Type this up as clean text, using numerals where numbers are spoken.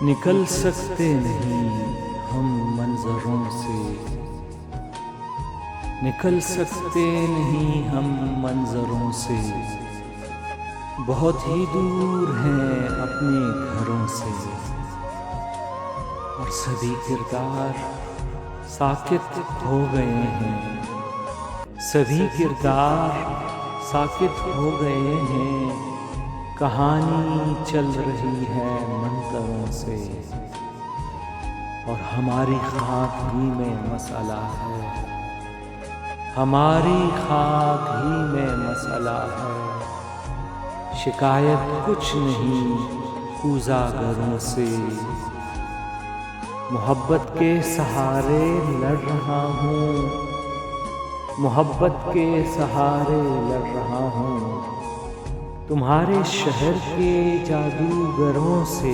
نکل سکتے نہیں ہم منظروں سے، نکل سکتے نہیں ہم منظروں سے، بہت ہی دور ہیں اپنے گھروں سے، اور سبھی کردار ساکت ہو گئے ہیں، سبھی کردار ساکت ہو گئے ہیں، کہانی چل رہی ہے منتروں سے، اور ہماری خاک ہی میں مسئلہ ہے، ہماری خاک ہی میں مسئلہ ہے، شکایت کچھ نہیں کوزاگروں سے، محبت کے سہارے لڑ رہا ہوں، محبت کے سہارے لڑ رہا ہوں، تمہارے شہر کے جادوگروں سے،